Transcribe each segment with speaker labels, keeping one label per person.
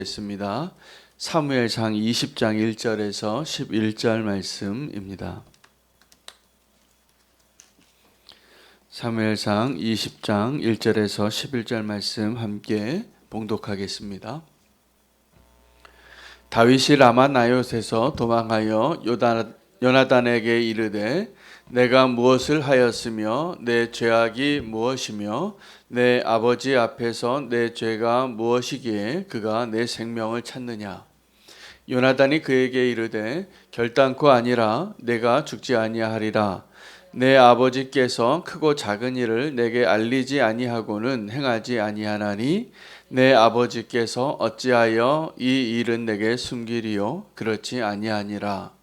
Speaker 1: 겠습니다. 사무엘상 20장 1절에서 11절 말씀입니다. 사무엘상 20장 1절에서 11절 말씀 함께 봉독하겠습니다. 다윗이 라마 나요스에서 도망하여 요나단에게 이르되 내가 무엇을 하였으며 내 죄악이 무엇이며 내 아버지 앞에서 내 죄가 무엇이기에 그가 내 생명을 찾느냐. 요나단이 그에게 이르되 결단코 아니라 내가 죽지 아니하리라. 내 아버지께서 크고 작은 일을 내게 알리지 아니하고는 행하지 아니하나니 내 아버지께서 어찌하여 이 일은 내게 숨기리요 그렇지 아니하니라.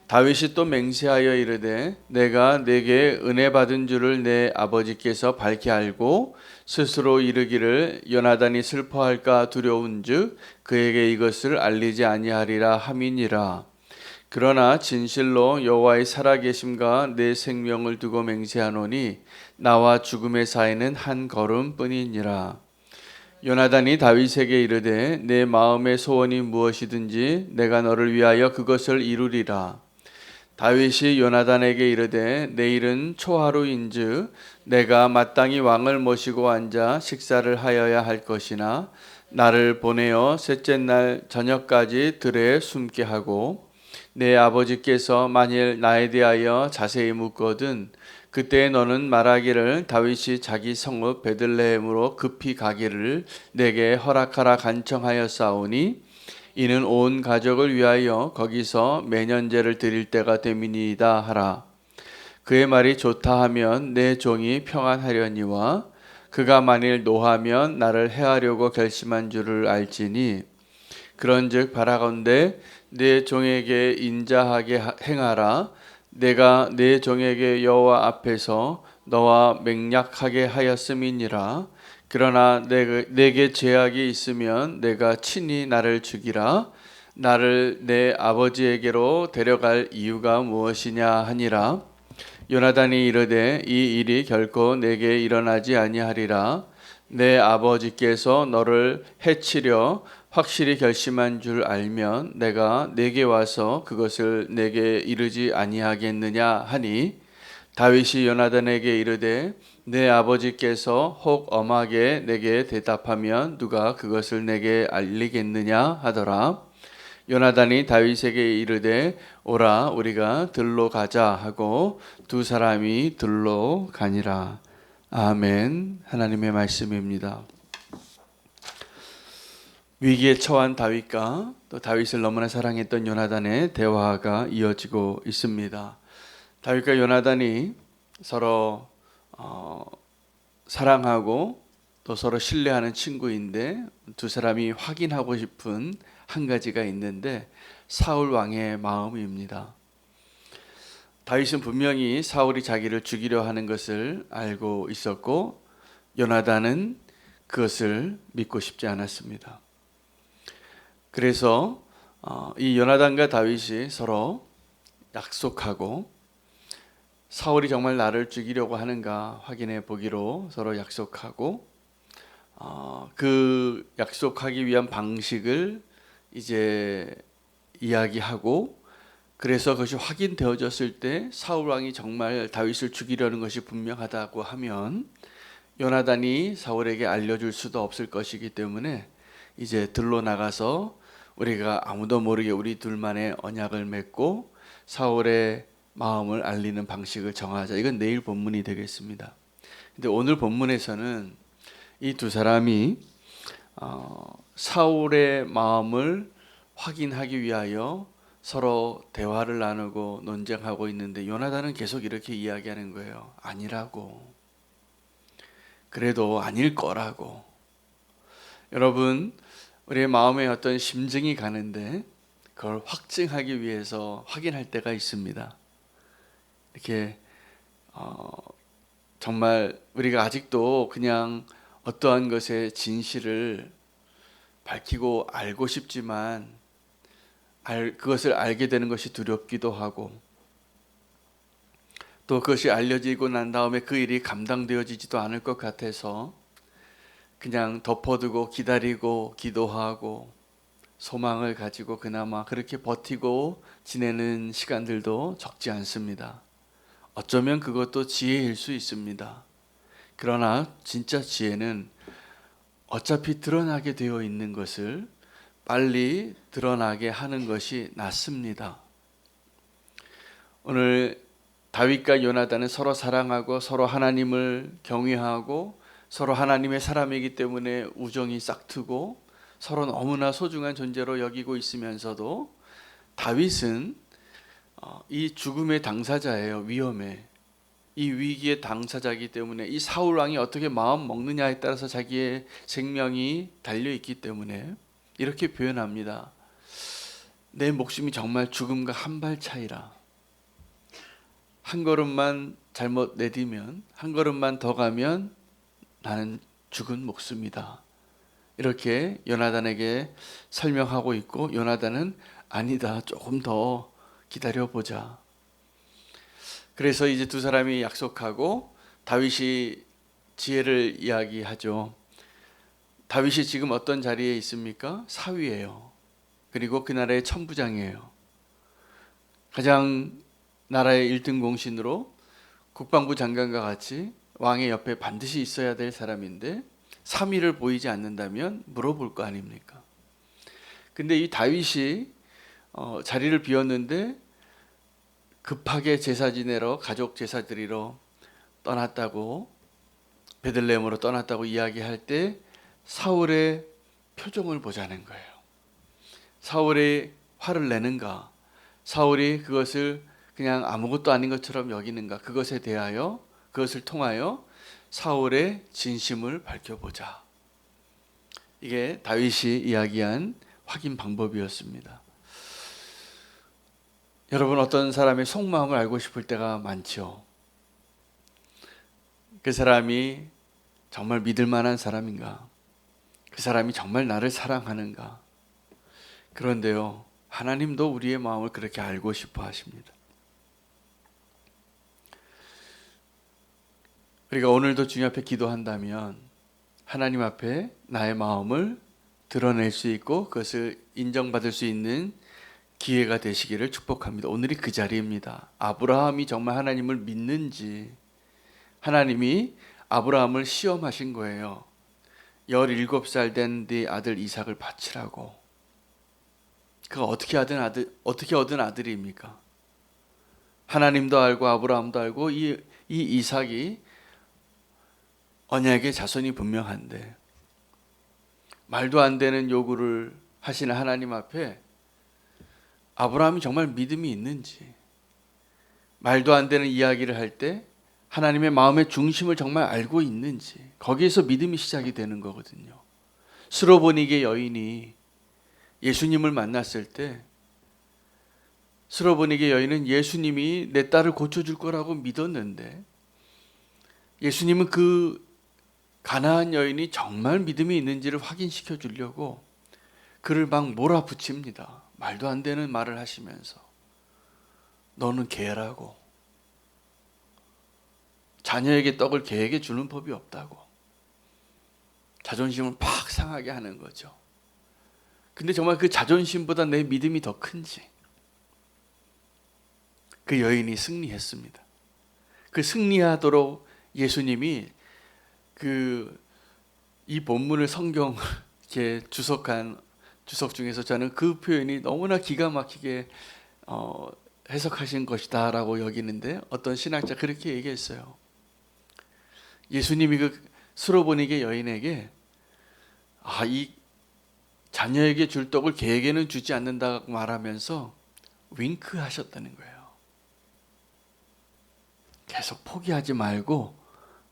Speaker 1: 다윗이 또 맹세하여 이르되 내가 내게 은혜 받은 줄을 내 아버지께서 밝히 알고 스스로 이르기를 요나단이 슬퍼할까 두려운즉 그에게 이것을 알리지 아니하리라 함이니라. 그러나 진실로 여호와의 살아계심과 내 생명을 두고 맹세하노니 나와 죽음의 사이는 한 걸음뿐이니라. 요나단이 다윗에게 이르되 내 마음의 소원이 무엇이든지 내가 너를 위하여 그것을 이루리라. 다윗이 요나단에게 이르되 내일은 초하루인즉 내가 마땅히 왕을 모시고 앉아 식사를 하여야 할 것이나 나를 보내어 셋째 날 저녁까지 들에 숨게 하고 내 아버지께서 만일 나에 대하여 자세히 묻거든 그때 너는 말하기를 다윗이 자기 성읍 베들레헴으로 급히 가기를 내게 허락하라 간청하였사오니 이는 온 가족을 위하여 거기서 매년제를 드릴 때가 됨이니이다 하라. 그의 말이 좋다 하면 내 종이 평안하려니와 그가 만일 노하면 나를 해하려고 결심한 줄을 알지니 그런즉 바라건대 내 종에게 인자하게 행하라. 내가 내 종에게 여호와 앞에서 너와 맹약하게 하였음이니라. 그러나 내게 죄악이 있으면 내가 친히 나를 죽이라. 나를 내 아버지에게로 데려갈 이유가 무엇이냐 하니라. 요나단이 이르되 이 일이 결코 내게 일어나지 아니하리라. 내 아버지께서 너를 해치려 확실히 결심한 줄 알면 내가 내게 와서 그것을 내게 이르지 아니하겠느냐 하니 다윗이 요나단에게 이르되 내 아버지께서 혹 엄하게 내게 대답하면 누가 그것을 내게 알리겠느냐 하더라. 요나단이 다윗에게 이르되 오라 우리가 들로 가자 하고 두 사람이 들로 가니라. 아멘. 하나님의 말씀입니다. 위기에 처한 다윗과 또 다윗을 너무나 사랑했던 요나단의 대화가 이어지고 있습니다. 다윗과 요나단이 서로 사랑하고 또 서로 신뢰하는 친구인데 두 사람이 확인하고 싶은 한 가지가 있는데 사울 왕의 마음입니다. 다윗은 분명히 사울이 자기를 죽이려 하는 것을 알고 있었고 요나단은 그것을 믿고 싶지 않았습니다. 그래서 이 요나단과 다윗이 서로 약속하고 사울이 정말 나를 죽이려고 하는가 확인해 보기로 서로 약속하고 그 약속하기 위한 방식을 이제 이야기하고 그래서 그것이 확인되어졌을 때 사울 왕이 정말 다윗을 죽이려는 것이 분명하다고 하면 요나단이 사울에게 알려줄 수도 없을 것이기 때문에 이제 들로 나가서 우리가 아무도 모르게 우리 둘만의 언약을 맺고 사울의 마음을 알리는 방식을 정하자. 이건 내일 본문이 되겠습니다. 근데 오늘 본문에서는 이 두 사람이 사울의 마음을 확인하기 위하여 서로 대화를 나누고 논쟁하고 있는데 요나단은 계속 이렇게 이야기하는 거예요. 아니라고. 그래도 아닐 거라고. 여러분, 우리의 마음에 어떤 심증이 가는데 그걸 확증하기 위해서 확인할 때가 있습니다. 이렇게 정말 우리가 아직도 그냥 어떠한 것의 진실을 밝히고 알고 싶지만 그것을 알게 되는 것이 두렵기도 하고 또 그것이 알려지고 난 다음에 그 일이 감당되어지지도 않을 것 같아서 그냥 덮어두고 기다리고 기도하고 소망을 가지고 그나마 그렇게 버티고 지내는 시간들도 적지 않습니다. 어쩌면 그것도 지혜일 수 있습니다. 그러나 진짜 지혜는 어차피 드러나게 되어 있는 것을 빨리 드러나게 하는 것이 낫습니다. 오늘 다윗과 요나단은 서로 사랑하고 서로 하나님을 경외하고 서로 하나님의 사람이기 때문에 우정이 싹트고 서로 너무나 소중한 존재로 여기고 있으면서도 다윗은 이 죽음의 당사자예요. 위험에. 이 위기의 당사자이기 때문에 이 사울 왕이 어떻게 마음 먹느냐에 따라서 자기의 생명이 달려 있기 때문에 이렇게 표현합니다. 내 목숨이 정말 죽음과 한 발 차이라. 한 걸음만 잘못 내디면, 한 걸음만 더 가면 나는 죽은 목숨이다. 이렇게 요나단에게 설명하고 있고, 요나단은 아니다, 조금 더 기다려보자. 그래서 이제 두 사람이 약속하고 다윗이 지혜를 이야기하죠. 다윗이 지금 어떤 자리에 있습니까? 사위예요. 그리고 그 나라의 천부장이에요. 가장 나라의 1등 공신으로 국방부 장관과 같이 왕의 옆에 반드시 있어야 될 사람인데 사미를 보이지 않는다면 물어볼 거 아닙니까? 근데 이 다윗이 자리를 비웠는데 급하게 제사 지내러 가족 제사 드리러 떠났다고, 베들레헴으로 떠났다고 이야기할 때 사울의 표정을 보자는 거예요. 사울이 화를 내는가, 사울이 그것을 그냥 아무것도 아닌 것처럼 여기는가, 그것에 대하여, 그것을 통하여 사울의 진심을 밝혀보자. 이게 다윗이 이야기한 확인 방법이었습니다. 여러분, 어떤 사람의 속마음을 알고 싶을 때가 많죠. 그 사람이 정말 믿을 만한 사람인가? 그 사람이 정말 나를 사랑하는가? 그런데요, 하나님도 우리의 마음을 그렇게 알고 싶어 하십니다. 우리가 오늘도 주님 앞에 기도한다면 하나님 앞에 나의 마음을 드러낼 수 있고 그것을 인정받을 수 있는 기회가 되시기를 축복합니다. 오늘이 그 자리입니다. 아브라함이 정말 하나님을 믿는지, 하나님이 아브라함을 시험하신 거예요. 17살 된 네 아들 이삭을 바치라고. 그가 어떻게 얻은 아들입니까? 하나님도 알고 아브라함도 알고 이 이삭이 언약의 자손이 분명한데 말도 안 되는 요구를 하시는 하나님 앞에 아브라함이 정말 믿음이 있는지, 말도 안 되는 이야기를 할 때 하나님의 마음의 중심을 정말 알고 있는지, 거기에서 믿음이 시작이 되는 거거든요. 스로보니게 여인이 예수님을 만났을 때 스로보니게 여인은 예수님이 내 딸을 고쳐줄 거라고 믿었는데 예수님은 그 가나안 여인이 정말 믿음이 있는지를 확인시켜 주려고 그를 막 몰아붙입니다. 말도 안 되는 말을 하시면서 너는 개라고, 자녀에게 떡을 개에게 주는 법이 없다고 자존심을 팍 상하게 하는 거죠. 근데 정말 그 자존심보다 내 믿음이 더 큰지 그 여인이 승리했습니다. 그 승리하도록 예수님이 이 본문을 성경 이렇게 주석 중에서 저는 그 표현이 너무나 기가 막히게 해석하신 것이다라고 여기는데, 어떤 신학자 그렇게 얘기했어요. 예수님이 그 스로보니게 여인에게 이 자녀에게 줄 떡을 개에게는 주지 않는다고 말하면서 윙크하셨다는 거예요. 계속 포기하지 말고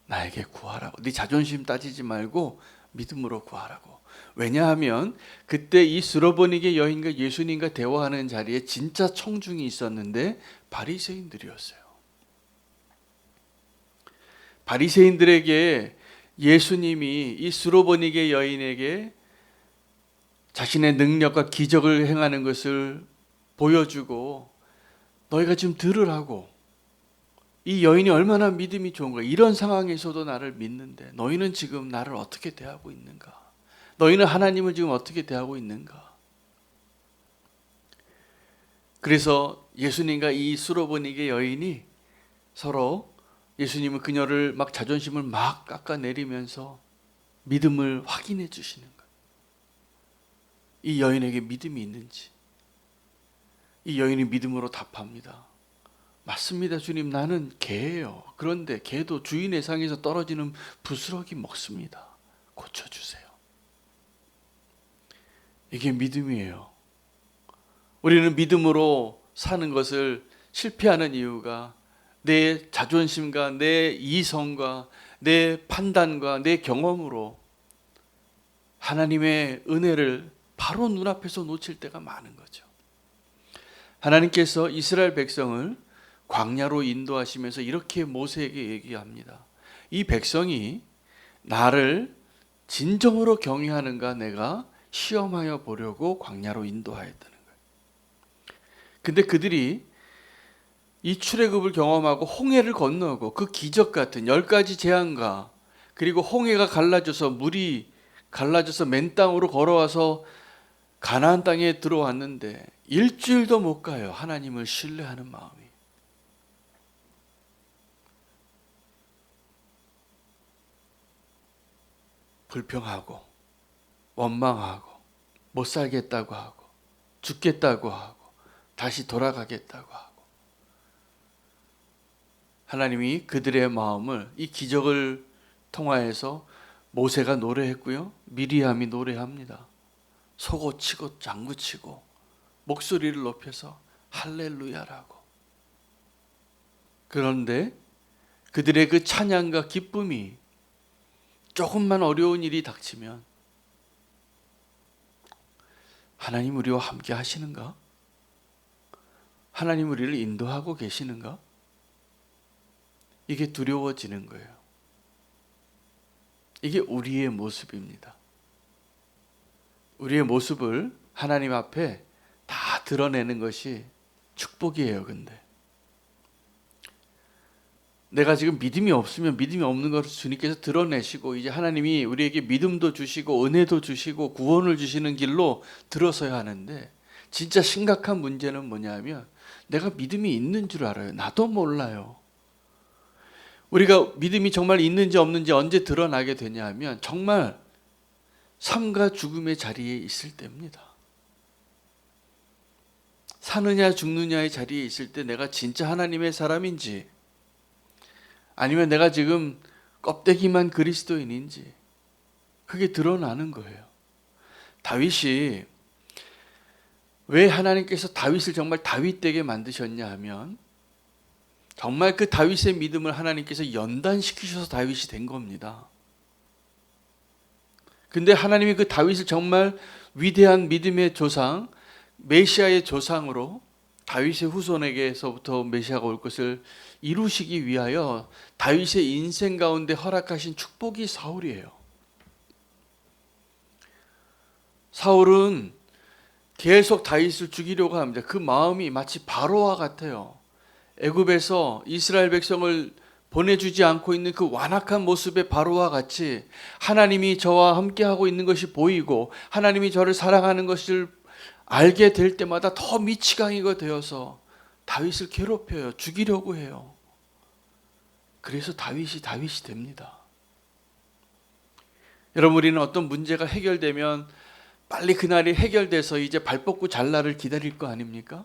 Speaker 1: 나에게 구하라고. 네 자존심 따지지 말고 믿음으로 구하라고. 왜냐하면 그때 이 스로보니게 여인과 예수님과 대화하는 자리에 진짜 청중이 있었는데 바리새인들이었어요. 바리새인들에게 예수님이 이 스로보니게 여인에게 자신의 능력과 기적을 행하는 것을 보여주고 너희가 지금 들으라고, 이 여인이 얼마나 믿음이 좋은 거야. 이런 상황에서도 나를 믿는데 너희는 지금 나를 어떻게 대하고 있는가? 너희는 하나님을 지금 어떻게 대하고 있는가? 그래서 예수님과 이 수로보니게 여인이 서로 예수님은 그녀를 막 자존심을 막 깎아내리면서 믿음을 확인해 주시는 거예요. 이 여인에게 믿음이 있는지. 이 여인이 믿음으로 답합니다. 맞습니다, 주님. 나는 개예요. 그런데 개도 주인의 상에서 떨어지는 부스러기 먹습니다. 고쳐주세요. 이게 믿음이에요. 우리는 믿음으로 사는 것을 실패하는 이유가 내 자존심과 내 이성과 내 판단과 내 경험으로 하나님의 은혜를 바로 눈앞에서 놓칠 때가 많은 거죠. 하나님께서 이스라엘 백성을 광야로 인도하시면서 이렇게 모세에게 얘기합니다. 이 백성이 나를 진정으로 경외하는가 내가 시험하여 보려고 광야로 인도하였다는 거예요. 근데 그들이 이 출애굽을 경험하고 홍해를 건너고 그 기적 같은 10가지 재앙과 그리고 홍해가 갈라져서 물이 갈라져서 맨 땅으로 걸어와서 가나안 땅에 들어왔는데 일주일도 못 가요. 하나님을 신뢰하는 마음이. 불평하고 원망하고 못 살겠다고 하고 죽겠다고 하고 다시 돌아가겠다고 하고 하나님이 그들의 마음을 이 기적을 통하여서 모세가 노래했고요. 미리암이 노래합니다. 소고치고 장구치고 목소리를 높여서 할렐루야라고. 그런데 그들의 그 찬양과 기쁨이 조금만 어려운 일이 닥치면 하나님 우리와 함께 하시는가? 하나님 우리를 인도하고 계시는가? 이게 두려워지는 거예요. 이게 우리의 모습입니다. 우리의 모습을 하나님 앞에 다 드러내는 것이 축복이에요. 근데 내가 지금 믿음이 없으면 믿음이 없는 것을 주님께서 드러내시고 이제 하나님이 우리에게 믿음도 주시고 은혜도 주시고 구원을 주시는 길로 들어서야 하는데 진짜 심각한 문제는 뭐냐면 내가 믿음이 있는 줄 알아요. 나도 몰라요. 우리가 믿음이 정말 있는지 없는지 언제 드러나게 되냐 하면 정말 삶과 죽음의 자리에 있을 때입니다. 사느냐 죽느냐의 자리에 있을 때 내가 진짜 하나님의 사람인지 아니면 내가 지금 껍데기만 그리스도인인지 그게 드러나는 거예요. 다윗이 왜 하나님께서 다윗을 정말 다윗되게 만드셨냐 하면 정말 그 다윗의 믿음을 하나님께서 연단시키셔서 다윗이 된 겁니다. 근데 하나님이 그 다윗을 정말 위대한 믿음의 조상, 메시아의 조상으로 다윗의 후손에게서부터 메시아가 올 것을 이루시기 위하여 다윗의 인생 가운데 허락하신 축복이 사울이에요. 사울은 계속 다윗을 죽이려고 합니다. 그 마음이 마치 바로와 같아요. 애굽에서 이스라엘 백성을 보내주지 않고 있는 그 완악한 모습의 바로와 같이 하나님이 저와 함께하고 있는 것이 보이고 하나님이 저를 사랑하는 것을 알게 될 때마다 더 미치광이가 되어서 다윗을 괴롭혀요. 죽이려고 해요. 그래서 다윗이 됩니다. 여러분 우리는 어떤 문제가 해결되면 빨리 그날이 해결돼서 이제 발 뻗고 잘 날을 기다릴 거 아닙니까?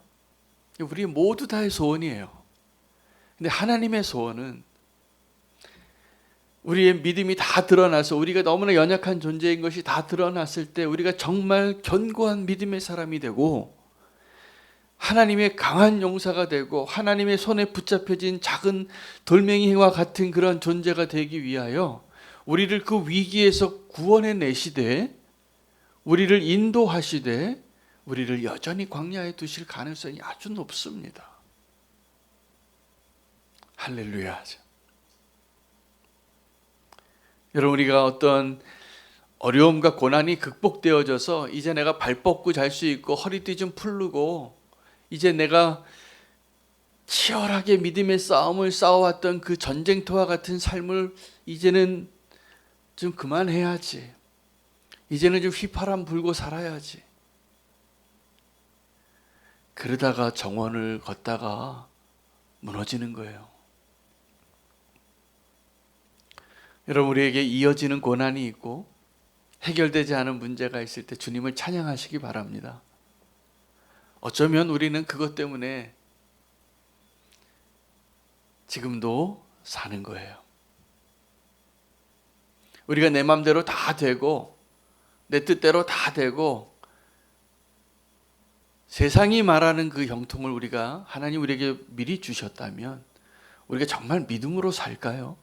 Speaker 1: 우리 모두 다의 소원이에요. 근데 하나님의 소원은 우리의 믿음이 다 드러나서 우리가 너무나 연약한 존재인 것이 다 드러났을 때 우리가 정말 견고한 믿음의 사람이 되고 하나님의 강한 용사가 되고 하나님의 손에 붙잡혀진 작은 돌멩이와 같은 그런 존재가 되기 위하여 우리를 그 위기에서 구원해 내시되 우리를 인도하시되 우리를 여전히 광야에 두실 가능성이 아주 높습니다. 할렐루야. 여러분 우리가 어떤 어려움과 고난이 극복되어져서 이제 내가 발 뻗고 잘 수 있고 허리띠 좀 풀르고 이제 내가 치열하게 믿음의 싸움을 싸워왔던 그 전쟁터와 같은 삶을 이제는 좀 그만해야지. 이제는 좀 휘파람 불고 살아야지. 그러다가 정원을 걷다가 무너지는 거예요. 여러분, 우리에게 이어지는 고난이 있고 해결되지 않은 문제가 있을 때 주님을 찬양하시기 바랍니다. 어쩌면 우리는 그것 때문에 지금도 사는 거예요. 우리가 내 맘대로 다 되고 내 뜻대로 다 되고 세상이 말하는 그 형통을 우리가 하나님 우리에게 미리 주셨다면 우리가 정말 믿음으로 살까요?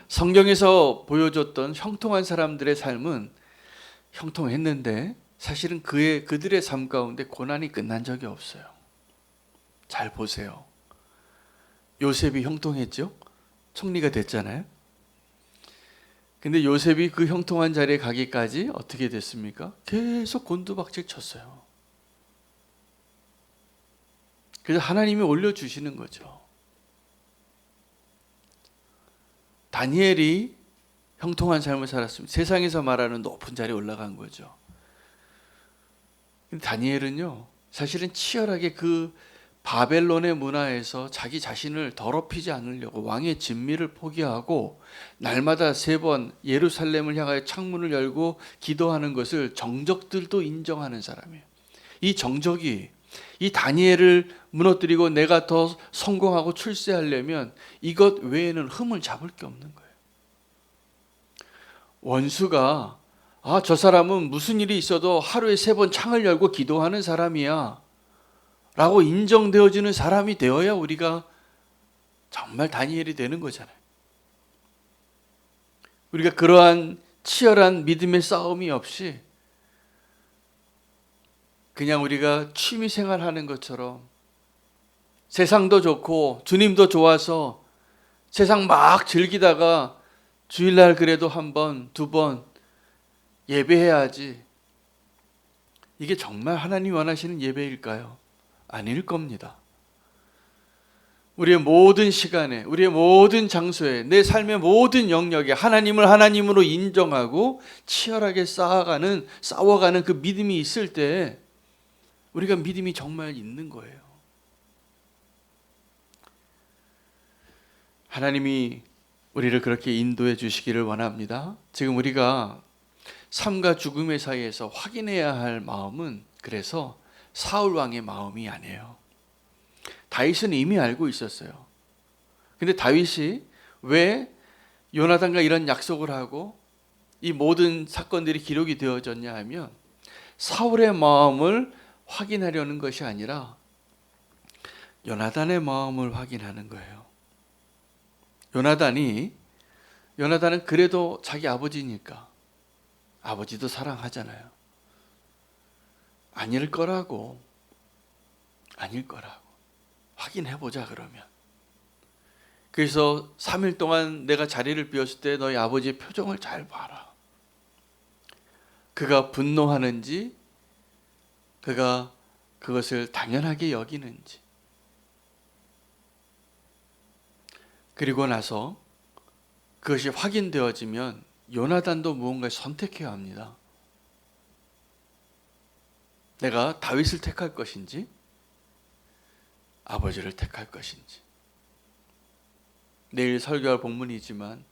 Speaker 1: 성경에서 보여줬던 형통한 사람들의 삶은 형통했는데 사실은 그들의 삶 가운데 고난이 끝난 적이 없어요. 잘 보세요. 요셉이 형통했죠? 총리가 됐잖아요. 근데 요셉이 그 형통한 자리에 가기까지 어떻게 됐습니까? 계속 곤두박질 쳤어요. 그래서 하나님이 올려주시는 거죠. 다니엘이 형통한 삶을 살았습니다. 세상에서 말하는 높은 자리에 올라간 거죠. 근데 다니엘은요, 사실은 치열하게 그 바벨론의 문화에서 자기 자신을 더럽히지 않으려고 왕의 진미를 포기하고 날마다 3번 예루살렘을 향하여 창문을 열고 기도하는 것을 정적들도 인정하는 사람이에요. 이 정적이 이 다니엘을 무너뜨리고 내가 더 성공하고 출세하려면 이것 외에는 흠을 잡을 게 없는 거예요. 원수가 저 사람은 무슨 일이 있어도 하루에 3번 창을 열고 기도하는 사람이야 라고 인정되어지는 사람이 되어야 우리가 정말 다니엘이 되는 거잖아요. 우리가 그러한 치열한 믿음의 싸움이 없이 그냥 우리가 취미생활 하는 것처럼 세상도 좋고 주님도 좋아서 세상 막 즐기다가 주일날 그래도 1번, 2번 예배해야지. 이게 정말 하나님 원하시는 예배일까요? 아닐 겁니다. 우리의 모든 시간에, 우리의 모든 장소에, 내 삶의 모든 영역에 하나님을 하나님으로 인정하고 치열하게 싸워가는 그 믿음이 있을 때 우리가 믿음이 정말 있는 거예요. 하나님이 우리를 그렇게 인도해 주시기를 원합니다. 지금 우리가 삶과 죽음의 사이에서 확인해야 할 마음은 그래서 사울 왕의 마음이 아니에요. 다윗은 이미 알고 있었어요. 근데 다윗이 왜 요나단과 이런 약속을 하고 이 모든 사건들이 기록이 되어졌냐 하면 사울의 마음을 확인하려는 것이 아니라 요나단의 마음을 확인하는 거예요. 요나단은 그래도 자기 아버지니까 아버지도 사랑하잖아요. 아닐 거라고 확인해보자 그러면. 그래서 3일 동안 내가 자리를 비웠을 때 너희 아버지의 표정을 잘 봐라. 그가 분노하는지 그가 그것을 당연하게 여기는지. 그리고 나서 그것이 확인되어지면 요나단도 무언가를 선택해야 합니다. 내가 다윗을 택할 것인지 아버지를 택할 것인지. 내일 설교할 본문이지만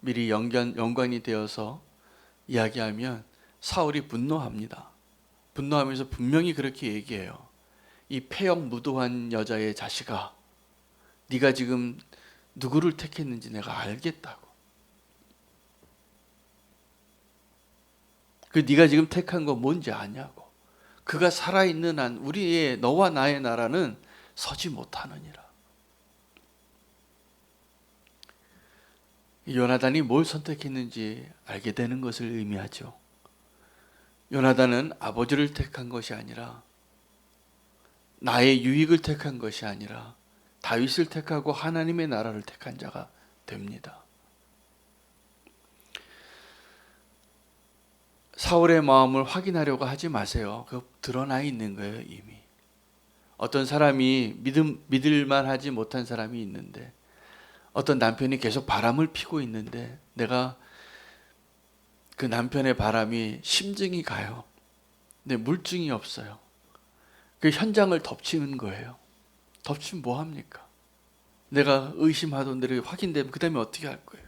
Speaker 1: 미리 연관이 되어서 이야기하면 사울이 분노합니다. 분노하면서 분명히 그렇게 얘기해요. 이 폐역 무도한 여자의 자식아, 네가 지금 누구를 택했는지 내가 알겠다고. 그 네가 지금 택한 거 뭔지 아냐고. 그가 살아있는 한 우리의 너와 나의 나라는 서지 못하느니라. 요나단이 뭘 선택했는지 알게 되는 것을 의미하죠. 요나단은 아버지를 택한 것이 아니라 나의 유익을 택한 것이 아니라 다윗을 택하고 하나님의 나라를 택한 자가 됩니다. 사울의 마음을 확인하려고 하지 마세요. 그거 드러나 있는 거예요, 이미. 어떤 사람이 믿을만 하지 못한 사람이 있는데, 어떤 남편이 계속 바람을 피고 있는데 내가 그 남편의 바람이 심증이 가요. 근데 물증이 없어요. 그 현장을 덮치는 거예요. 덮치면 뭐 합니까? 내가 의심하던 대로 확인되면 그 다음에 어떻게 할 거예요?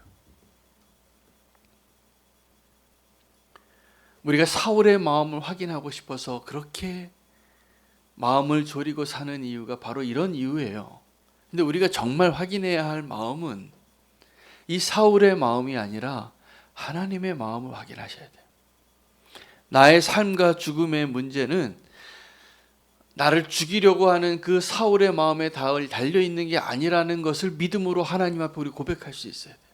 Speaker 1: 우리가 사울의 마음을 확인하고 싶어서 그렇게 마음을 졸이고 사는 이유가 바로 이런 이유예요. 근데 우리가 정말 확인해야 할 마음은 이 사울의 마음이 아니라 하나님의 마음을 확인하셔야 돼요. 나의 삶과 죽음의 문제는 나를 죽이려고 하는 그 사울의 마음에 달려있는 게 아니라는 것을 믿음으로 하나님 앞에 우리 고백할 수 있어야 돼요.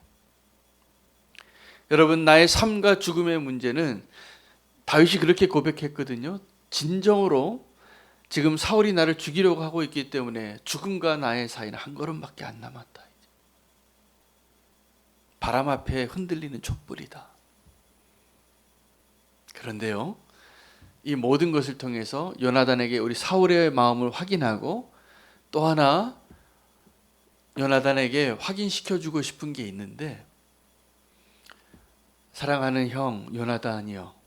Speaker 1: 여러분, 나의 삶과 죽음의 문제는 다윗이 그렇게 고백했거든요. 진정으로 지금 사울이 나를 죽이려고 하고 있기 때문에 죽음과 나의 사이는 한 걸음밖에 안 남았다. 바람 앞에 흔들리는 촛불이다. 그런데요, 이 모든 것을 통해서 요나단에게 우리 사울의 마음을 확인하고 또 하나 요나단에게 확인시켜주고 싶은 게 있는데, 사랑하는 형 요나단이여,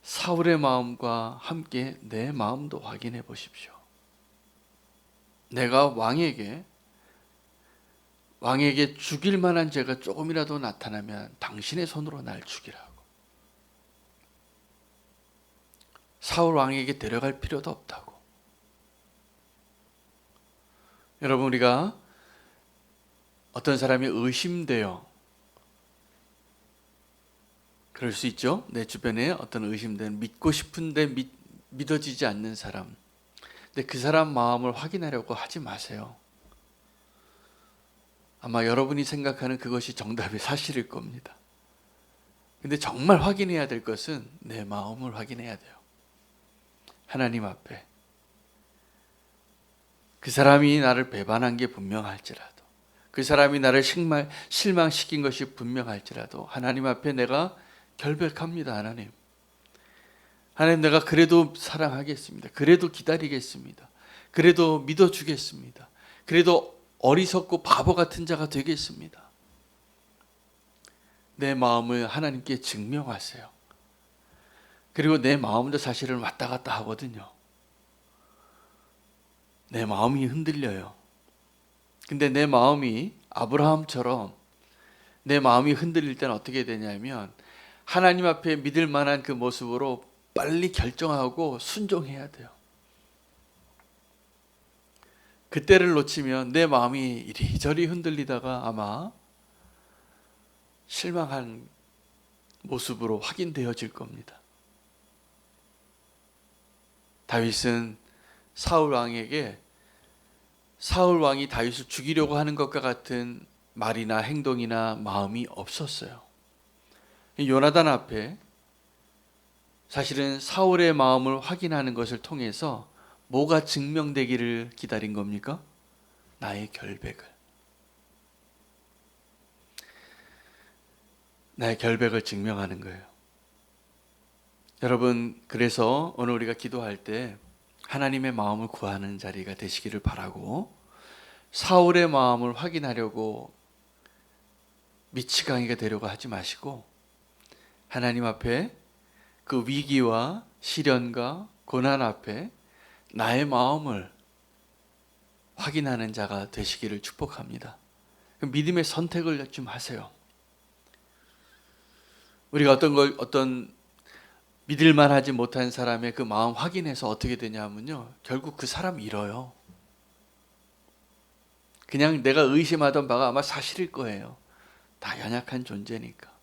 Speaker 1: 사울의 마음과 함께 내 마음도 확인해 보십시오. 내가 왕에게 죽일 만한 죄가 조금이라도 나타나면 당신의 손으로 날 죽이라고. 사울 왕에게 데려갈 필요도 없다고. 여러분, 우리가 어떤 사람이 의심되어, 그럴 수 있죠. 내 주변에 어떤 의심된, 믿고 싶은데 믿어지지 않는 사람. 근데 그 사람 마음을 확인하려고 하지 마세요. 아마 여러분이 생각하는 그것이 정답이 사실일 겁니다. 근데 정말 확인해야 될 것은 내 마음을 확인해야 돼요. 하나님 앞에. 그 사람이 나를 배반한 게 분명할지라도, 그 사람이 나를 실망시킨 것이 분명할지라도 하나님 앞에 내가 결백합니다. 하나님, 내가 그래도 사랑하겠습니다. 그래도 기다리겠습니다. 그래도 믿어주겠습니다. 그래도 어리석고 바보 같은 자가 되겠습니다. 내 마음을 하나님께 증명하세요. 그리고 내 마음도 사실은 왔다 갔다 하거든요. 내 마음이 흔들려요. 근데 내 마음이 아브라함처럼 내 마음이 흔들릴 때는 어떻게 되냐면 하나님 앞에 믿을 만한 그 모습으로 빨리 결정하고 순종해야 돼요. 그때를 놓치면 내 마음이 이리저리 흔들리다가 아마 실망한 모습으로 확인되어질 겁니다. 다윗은 사울 왕이 다윗을 죽이려고 하는 것과 같은 말이나 행동이나 마음이 없었어요. 요나단 앞에 사실은 사울의 마음을 확인하는 것을 통해서 뭐가 증명되기를 기다린 겁니까? 나의 결백을 증명하는 거예요. 여러분, 그래서 오늘 우리가 기도할 때 하나님의 마음을 구하는 자리가 되시기를 바라고, 사울의 마음을 확인하려고 미치광이가 되려고 하지 마시고 하나님 앞에 그 위기와 시련과 고난 앞에 나의 마음을 확인하는 자가 되시기를 축복합니다. 믿음의 선택을 좀 하세요. 우리가 어떤 믿을 만하지 못한 사람의 그 마음 확인해서 어떻게 되냐면요, 결국 그 사람 잃어요. 그냥 내가 의심하던 바가 아마 사실일 거예요. 다 연약한 존재니까.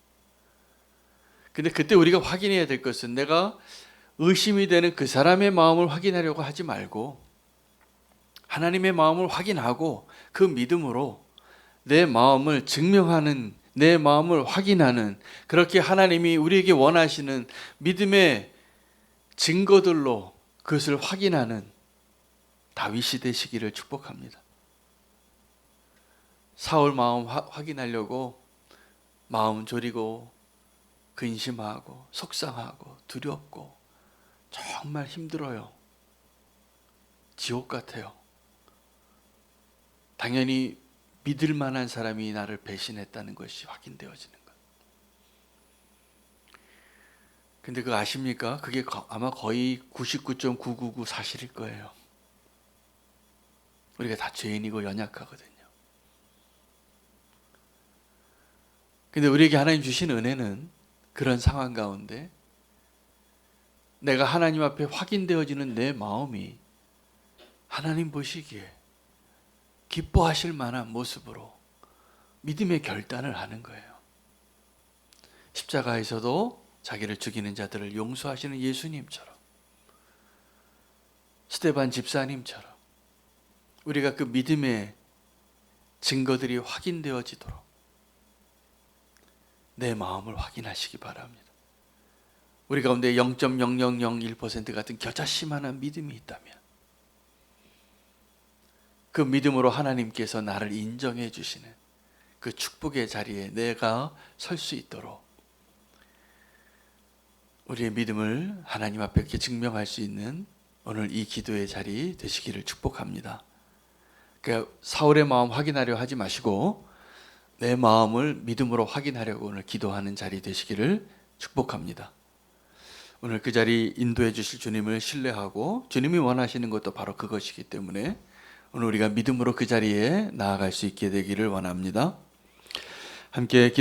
Speaker 1: 근데 그때 우리가 확인해야 될 것은 내가 의심이 되는 그 사람의 마음을 확인하려고 하지 말고 하나님의 마음을 확인하고 그 믿음으로 내 마음을 증명하는, 내 마음을 확인하는, 그렇게 하나님이 우리에게 원하시는 믿음의 증거들로 그것을 확인하는 다윗이 되시기를 축복합니다. 사울 마음 확인하려고 마음 졸이고 근심하고 속상하고 두렵고 정말 힘들어요. 지옥 같아요. 당연히 믿을 만한 사람이 나를 배신했다는 것이 확인되어지는 것. 근데 그거 아십니까? 그게 아마 거의 99.999 사실일 거예요. 우리가 다 죄인이고 연약하거든요. 근데 우리에게 하나님 주신 은혜는 그런 상황 가운데 내가 하나님 앞에 확인되어지는 내 마음이 하나님 보시기에 기뻐하실 만한 모습으로 믿음의 결단을 하는 거예요. 십자가에서도 자기를 죽이는 자들을 용서하시는 예수님처럼, 스데반 집사님처럼 우리가 그 믿음의 증거들이 확인되어지도록 내 마음을 확인하시기 바랍니다. 우리 가운데 0.0001% 같은 겨자씨만한 믿음이 있다면 그 믿음으로 하나님께서 나를 인정해 주시는 그 축복의 자리에 내가 설 수 있도록 우리의 믿음을 하나님 앞에 이렇게 증명할 수 있는 오늘 이 기도의 자리 되시기를 축복합니다. 그러니까 사울의 마음 확인하려 하지 마시고 내 마음을 믿음으로 확인하려고 오늘 기도하는 자리 되시기를 축복합니다. 오늘 그 자리 인도해 주실 주님을 신뢰하고 주님이 원하시는 것도 바로 그것이기 때문에 오늘 우리가 믿음으로 그 자리에 나아갈 수 있게 되기를 원합니다. 함께